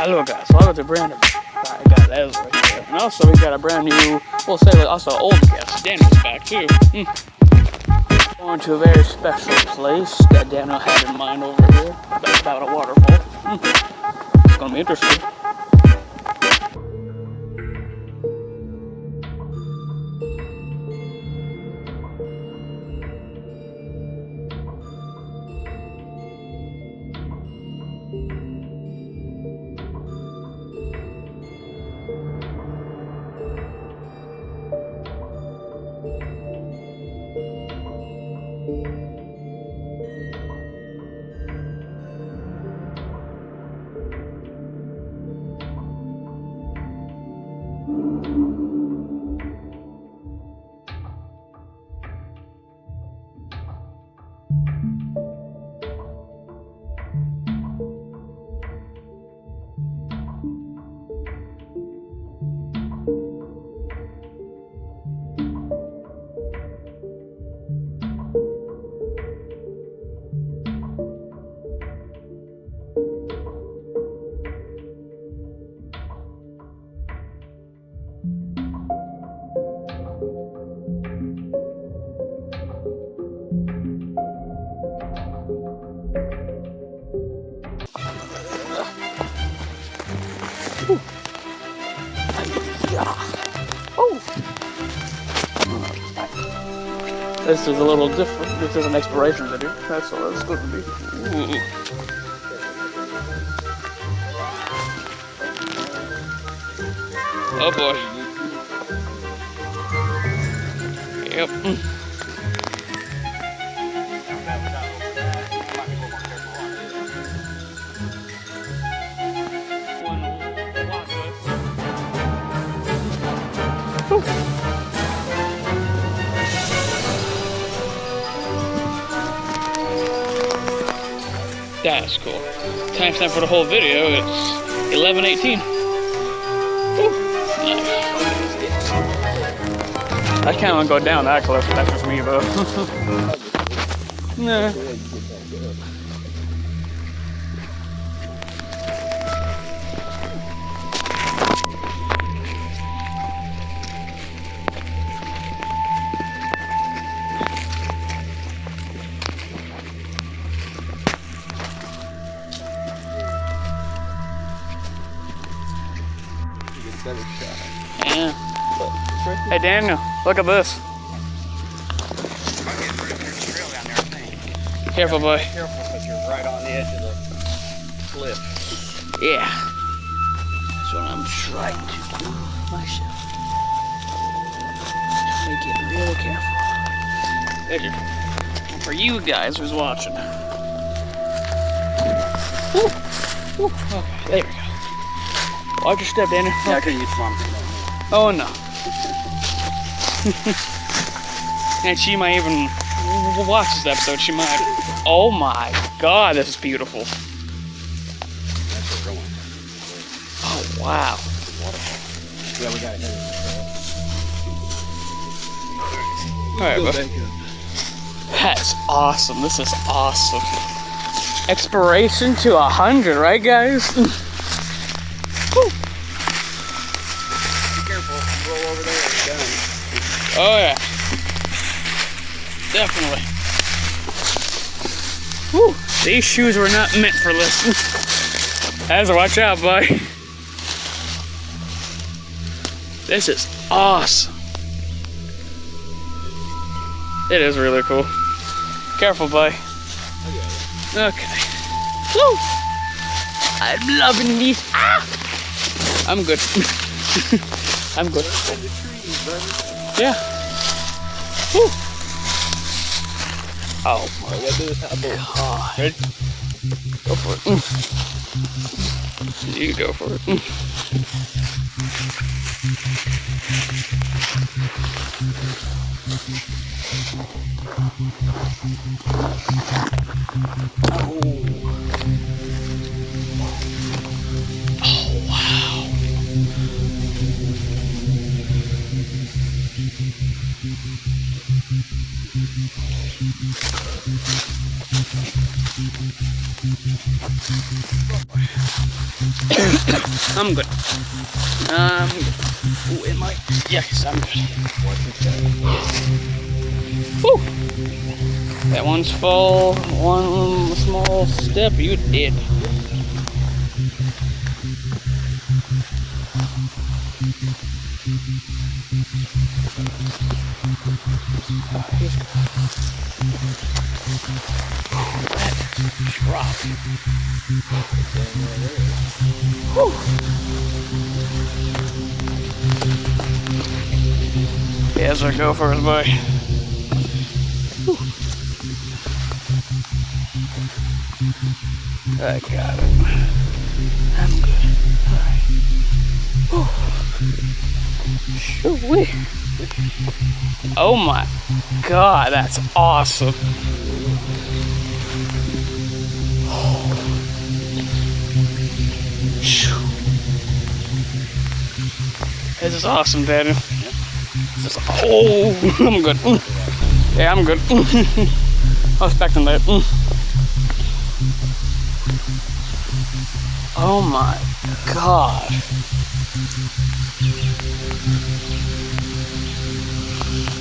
Hello guys, welcome to brand new guy, that is right there. And also we got a brand new, we'll say also old guest. Daniel's back too. Going to a very special place that Daniel had in mind over here. That's about a waterfall. It's gonna be interesting. This is a little different. This is an exploration video. That's all it's going to be. Oh boy. Yep. That's cool. Timestamp for the whole video, it's 11:18. I can't even go down that close, but that's just me, though. Nah. Yeah. Hey Daniel, look at this. Careful, boy. Careful, because you're right on the edge of the cliff. Yeah. That's what I'm trying to do myself. Make it really careful. For you guys who's watching. Woo. Woo. Okay, there we go. Watch your step, Daniel. Yeah, I could use something. Oh no. And she might even watch this episode. She might. Oh my god, this is beautiful. That's where we're going. Oh wow. Waterfall. Yeah, we got it. Alright, bro. That's awesome. This is awesome. Exploration to 100, right, guys? Be careful. Roll over there and you're done. Oh yeah. Definitely. Whew. These shoes were not meant for this. Guys, watch out, boy. This is awesome. It is really cool. Careful, boy. Okay. Woo! I'm loving these. Ah! I'm good. I'm good. Yeah. Woo! Oh my god. Ready? Go for it. You go for it. Oh wow. I'm good. Ooh, it might. Yes, I'm good. Woo! That one's full. One small step. You did. Oh, he's good. That drop. Whew. Here's our gophers, boy. Whew. I got it. I'm good. Alright. Shoo-wee. Oh my God, that's awesome. This is awesome, Daniel. This is, oh, I'm good. Yeah, I'm good. I was expecting that. Oh my God.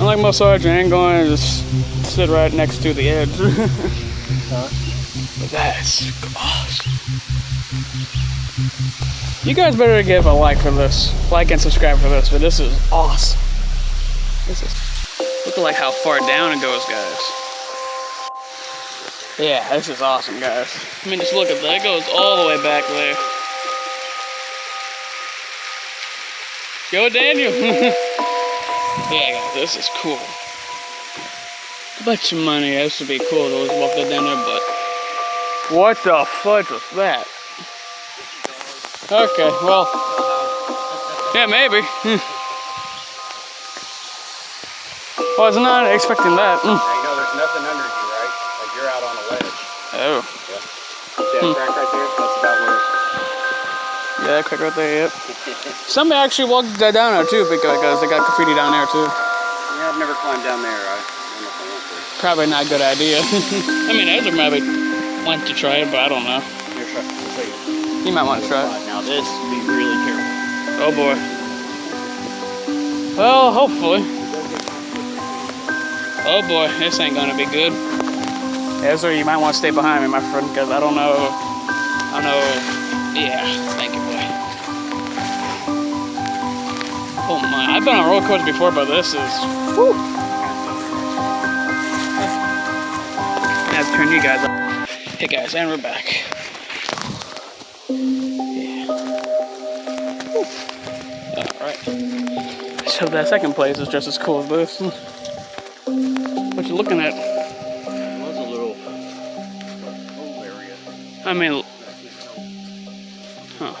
Unlike most sergeants, I ain't going to just sit right next to the edge. But that's awesome. You guys better give a like for this. Like and subscribe for this, but this is awesome. This is, look at like how far down it goes, guys. Yeah, this is awesome, guys. I mean, just look at that. It goes all the way back there. Go, Daniel. Yeah, guys, this is cool. A bunch of money. This would be cool to walk that down there, but what the fudge was that? Okay, well, yeah, maybe. I was not expecting that. Now, you know there's nothing under you, right? Like you're out on a ledge. Oh. Yeah. See that crack right there? That's about where it... Yeah, that crack right there, yep. Somebody actually walked down there too, because they got graffiti down there too. Yeah, I've never climbed down there. I don't know if I want to. Probably not a good idea. I mean, Ezra maybe went to try it, but I don't know. Here, I'll show you. You might want to try it. Now this, be really careful. Oh boy. Well, hopefully. Oh boy, this ain't gonna be good. Ezra, you might want to stay behind me, my friend, because I don't know. Yeah, thank you, boy. Oh my, I've been on roller coasters before, but this is, whew. I have to turn you guys up. Hey guys, and we're back. Alright. So that second place is just as cool as this. What you looking at? It was a little hole area. I mean, huh.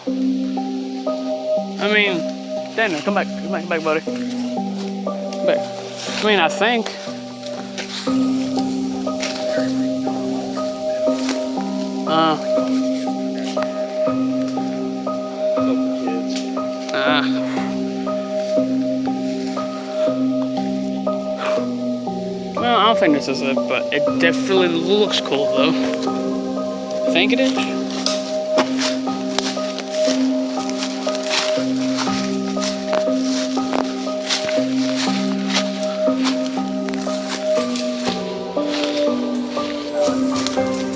I mean, Daniel, come back, buddy. Come back. I mean, I think. Well, I don't think this is it, but it definitely looks cool, though. Think it is?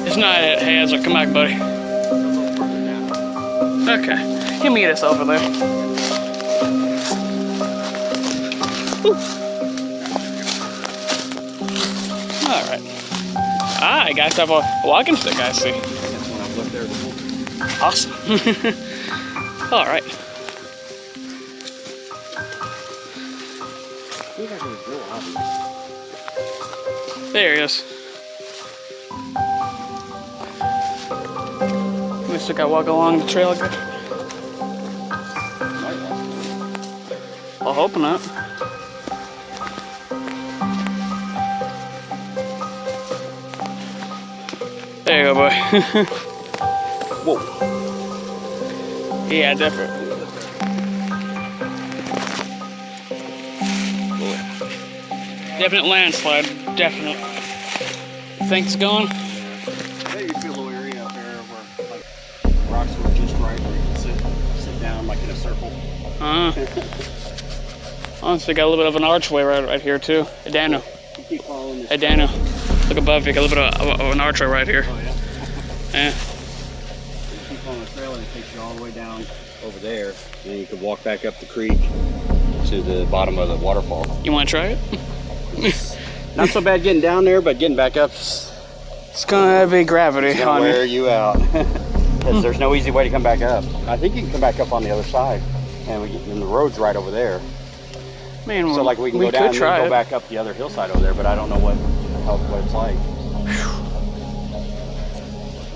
It's not it. Hey, Ezra, come back, buddy. Okay. He'll meet us over there. Woo. Alright. Ah, you guys have a walking stick, I see. That's when I've lived there before. Awesome. Alright. There he is. We still got to walk along the trail again. Well, hoping not. There you go, boy. Whoa. Yeah, definitely. Definite landslide, definite. Think it's going? Yeah, you feel a little area up there where like rocks were just right where you can sit. Honestly, got a little bit of an archway right here too. Hey Daniel. You keep following this. Hey Daniel. Look above you, got a little bit of an archway right here. Oh, yeah. Yeah. You keep following the trail and it takes you all the way down over there. And then you can walk back up the creek to the bottom of the waterfall. You want to try it? Not so bad getting down there, but getting back up, It's gonna be gravity. it's gonna wear you out. Because there's no easy way to come back up. I think you can come back up on the other side, and the road's right over there. I mean, So like we can go down and then go back up the other hillside over there, but I don't know what it's like.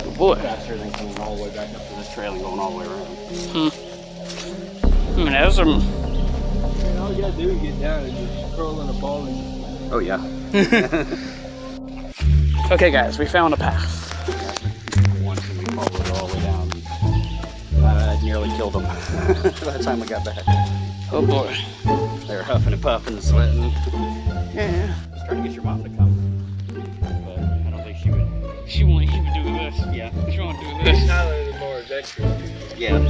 Oh boy. Faster than coming all the way back up to this trail and going all the way around. I mean, those are. All you gotta do is get down and just curl in a ball and... Oh yeah. Okay, guys, we found a path. Once and we followed it all the way down. I nearly killed them by the time we got back. Oh boy. They were huffing and puffing and sweating. Yeah. Just trying to get your mom to come, but I don't think she would. She won't even do this. Yeah. She won't do this. Tyler is more adventurous. Yeah.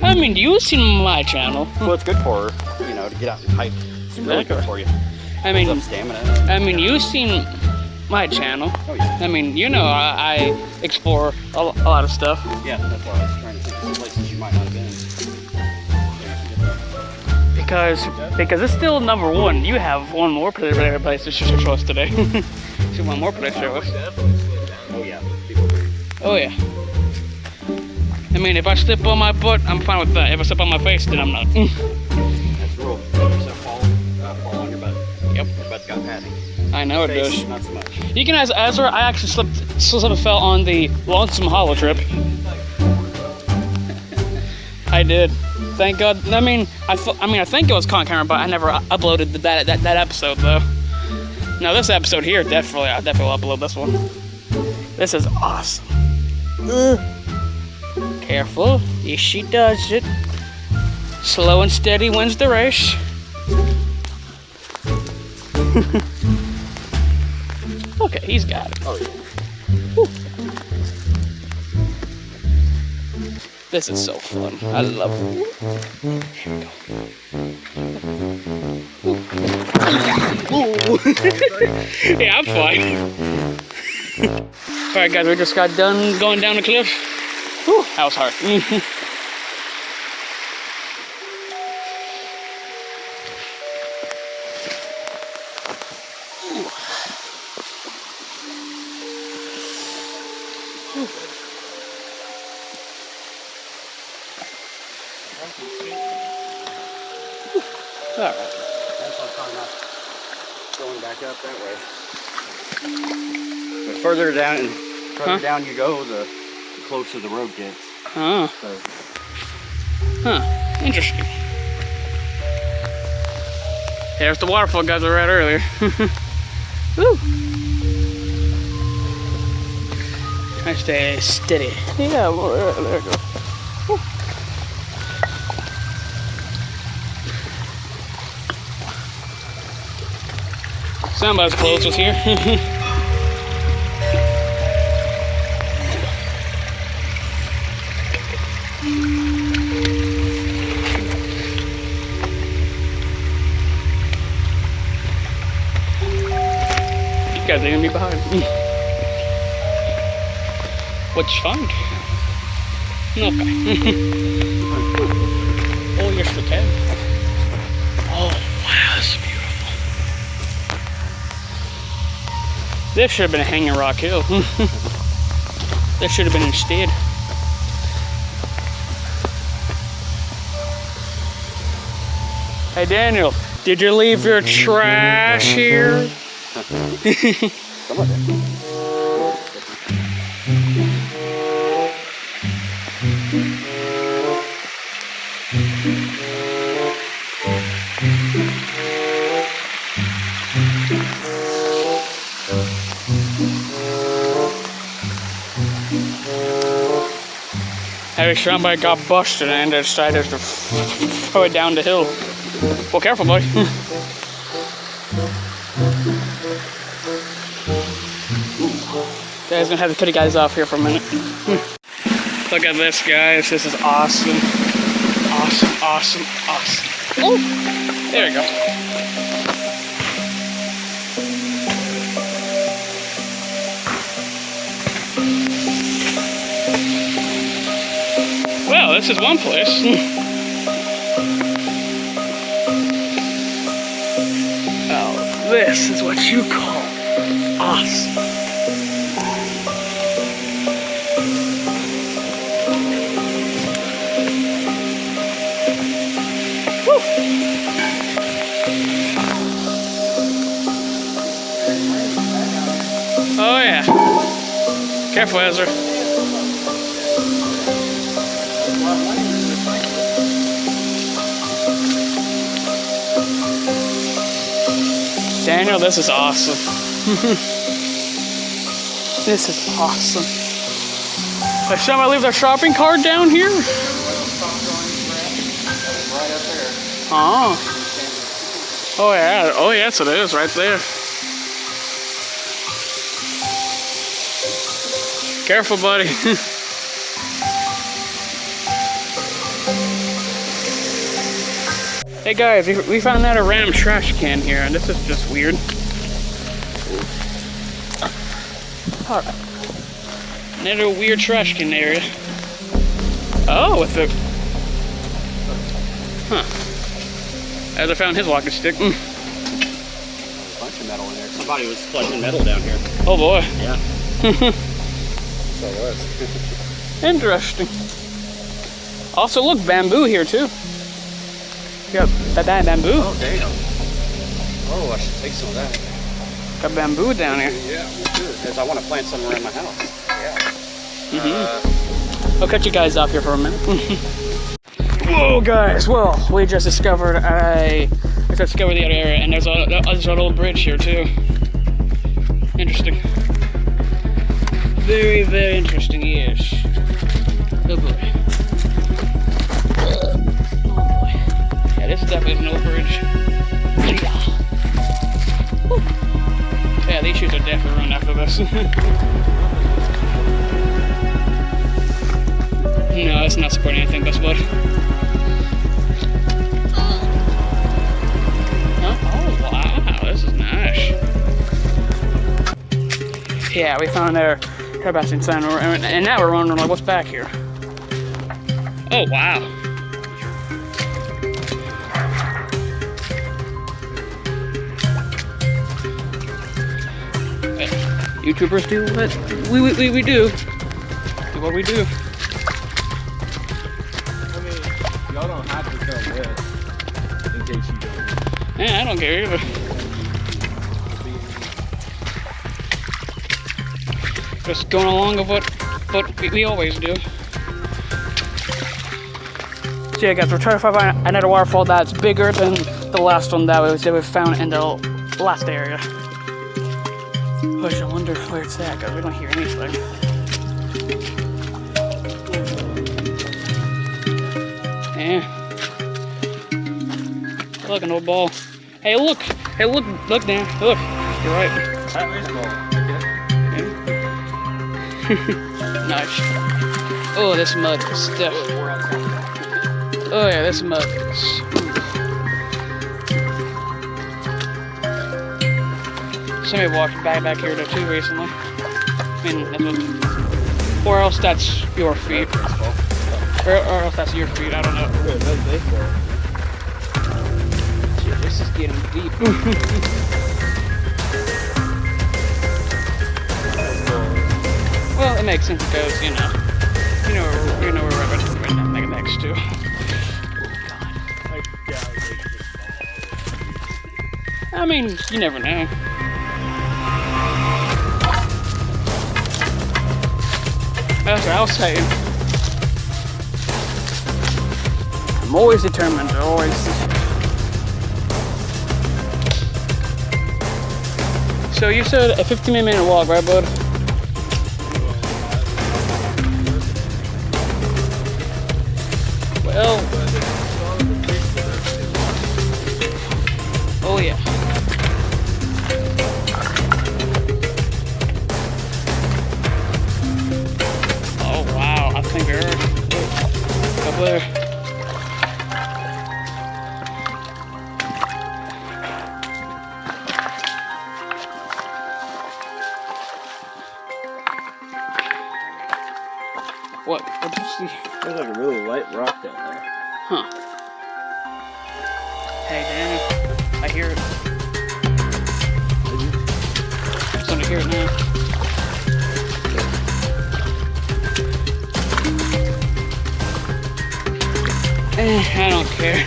I mean, you've seen my channel. Well, it's good for her, you know, to get out and hike. It's really good for you. I Builds mean, up stamina. I mean, you've seen my channel. Oh yeah. I mean, you know, I explore a lot of stuff. Yeah, that's why I was trying to think of some places you might not have been. Because it's still number one. You have one more place to show us today. So one more place to show us. Oh yeah. People do. Oh yeah. I mean, if I slip on my butt, I'm fine with that. If I slip on my face, then I'm not. That's the rule. Except fall on your butt. Yep. Your butt's got padding. I know it Face, does. not so much. You can ask Ezra. I actually slipped and fell on the Lonesome Hollow trip. I did. Thank God. I mean, I think it was on camera, but I never uploaded that episode though. Now this episode here, I definitely will upload this one. This is awesome. Careful. Yes, she does it. Slow and steady wins the race. Okay, he's got it. Oh yeah. Woo. This is so fun. I love it. Yeah, I'm fine. Alright guys, we just got done going down the cliff. Whew, that was hard. Alright. That's why I'm talking about going back up that way. But further down you go, the closer the road gets. Huh. So, Huh. Interesting. There's the waterfall guys were at earlier. Woo. I stay steady. Yeah, well, there it goes. Woo. Somebody's clothes was here. You guys are gonna be behind. What'd you find? Okay. Oh, yes, we can. Oh, wow, that's beautiful. This should have been a hanging rock hill. This should have been instead. Hey Daniel, did you leave your trash here? some of it. Maybe somebody got busted and decided to throw it down the hill. Well, careful, buddy. Guys, gonna have to cut you guys off here for a minute. Look at this, guys. This is awesome. Awesome, awesome, awesome. Oh, there we go. Well, this is one place. Oh, this is what you call awesome. Woo. Oh yeah. Careful, Ezra. Daniel, this is awesome. This is awesome. Like somebody leave their shopping cart down here? Oh. Oh yeah. Oh yes, it is right there. Careful, buddy. Hey guys, we found out a random trash can here, and this is just weird. Alright. Another weird trash can area. Oh, with the... Huh. As I found his walking stick. There's a bunch of metal in there. Somebody was flushing metal down here. Oh boy. Yeah. So it was. Interesting. Also, look, bamboo here too. You got that bamboo. Oh, damn. Oh, I should take some of that. Got bamboo down here. Yeah, me too. Because I want to plant some around my house. Yeah. I'll cut you guys off here for a minute. Whoa, guys. Well, we just discovered the other area, and there's an old bridge here too. Interesting. Very, very interesting, yes. Oh boy. Yeah, this is definitely an old bridge. Yeah, these shoes are definitely run after this. No, it's not supporting anything, that's what. Huh? Oh, wow, this is nice. Yeah, we found our Sebastian sign, and now we're wondering, like, what's back here? Oh, wow. YouTubers do what we do. Do what we do. I mean, y'all don't have to tell this in case you don't. Yeah, I don't care either. Just going along with what we always do. So yeah, guys, we're trying to find another waterfall that's bigger than the last one that we found in the last area. Gosh, I wonder where it's at, because we don't hear anything. Yeah. Look, an old ball. Hey, look! Hey, look there. Look. You're right. That is ball. Yeah. Nice. Oh, this mud is stuff. Oh yeah, this mud is... Somebody walked back here too recently. I mean, that's what, or else that's your feet. Or else that's your feet, I don't know. Shit, this is getting deep. Well, it makes sense because, you know where we're next to. I mean, you never know. That's what I was saying. I'm always determined, always. So you said a 15-minute walk, right, bud? Well, oh yeah. hit rock down there. Huh. Hey, Danny. I hear it. I'm starting to hear it now. I don't care.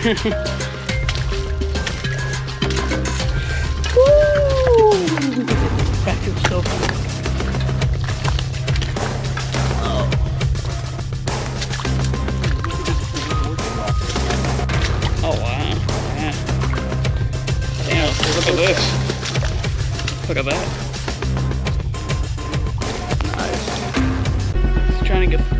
Woo! That feels so good. Oh wow. Yeah. Damn, look at this. Look at that. Nice. Just trying to get through.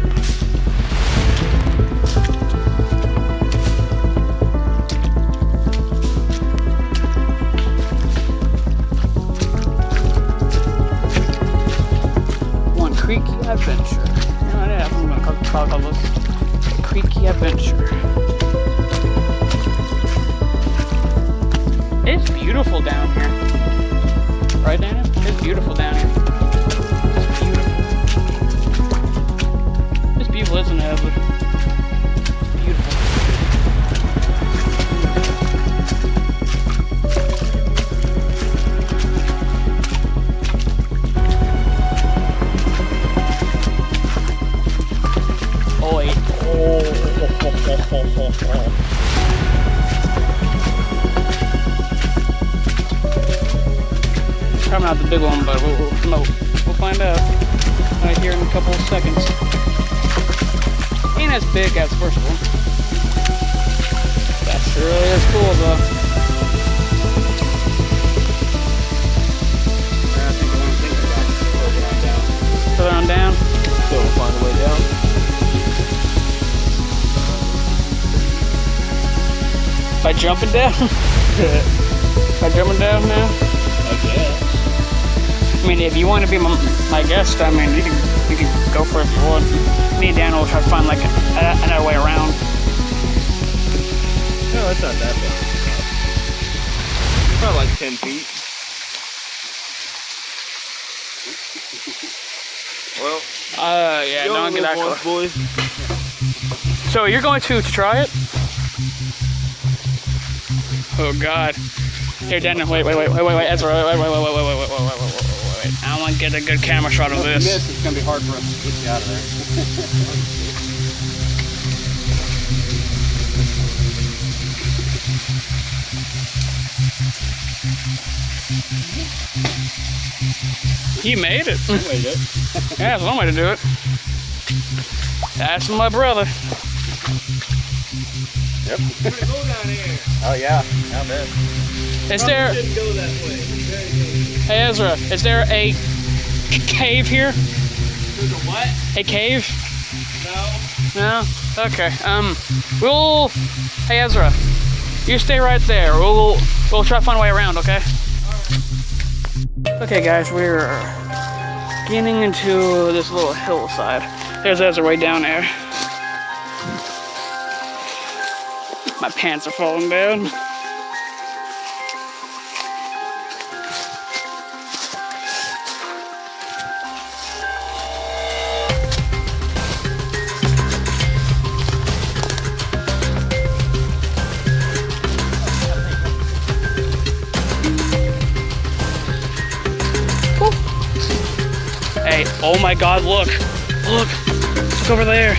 Creeky adventure. You know, I'm going to call this a creeky adventure. It's beautiful down here. Right, Dana? It's beautiful down here. It's beautiful. It's beautiful, isn't it, Edward? It's beautiful. Probably not the big one, but we'll find out right here in a couple of seconds. Ain't as big as the first one. That really is cool, though. I think the one thing is further on down. Further on down? Still we'll find a way down. By jumping down? By jumping down now? I guess. I mean, if you want to be my guest, I mean, you can go for it if you want. Me and Dan will try to find like another way around. No, that's not that bad. Probably like 10 feet. Well. Yeah, don't get that close. Boys. So you're going to try it? Oh God! Here, Dan. Wait, Ezra. Wait. I want to get a good camera shot of this. It's gonna be hard for us to get you out of there. You made it. I made it. Yeah, that's one way to do it. That's my brother. Yep. We're gonna go down here. Oh yeah, down there. Is there? Shouldn't go that way. Hey Ezra, is there a cave here? There's a what? A cave? No. No? Okay. Hey Ezra, you stay right there. We'll try to find a way around, okay? Okay guys, we're getting into this little hillside. There's Ezra way down there. My pants are falling down. Hey, oh my God, look, look over there.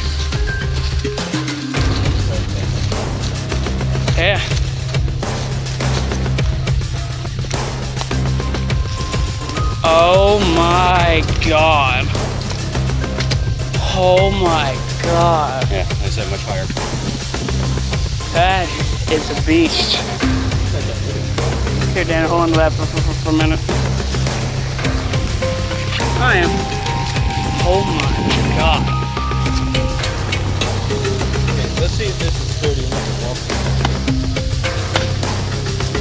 Yeah. Oh my God. Oh my God. Yeah, I said much higher. That is a beast. Here, Dan, hold on to that for a minute. I am. Oh my God. Okay, let's see if this is sturdy enough to walk.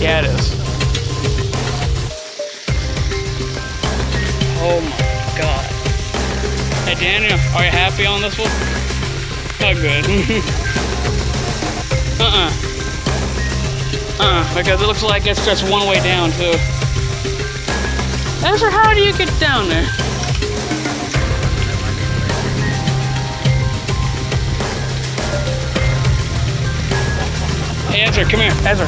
Yeah, it is. Oh my God. Hey, Daniel, are you happy on this one? Oh, good. Because it looks like it's just one way down, too. Ezra, how do you get down there? Ezra, come here. Ezra.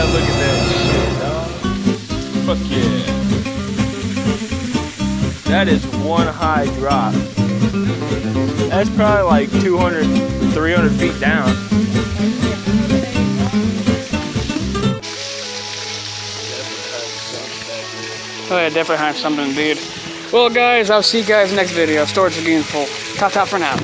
Look at that shit, dog. Fuck yeah. That is one high drop. That's probably like 200, 300 feet down. Oh yeah, definitely have something, dude. Well guys, I'll see you guys next video. Storage Lagoon full. Ta-ta for now.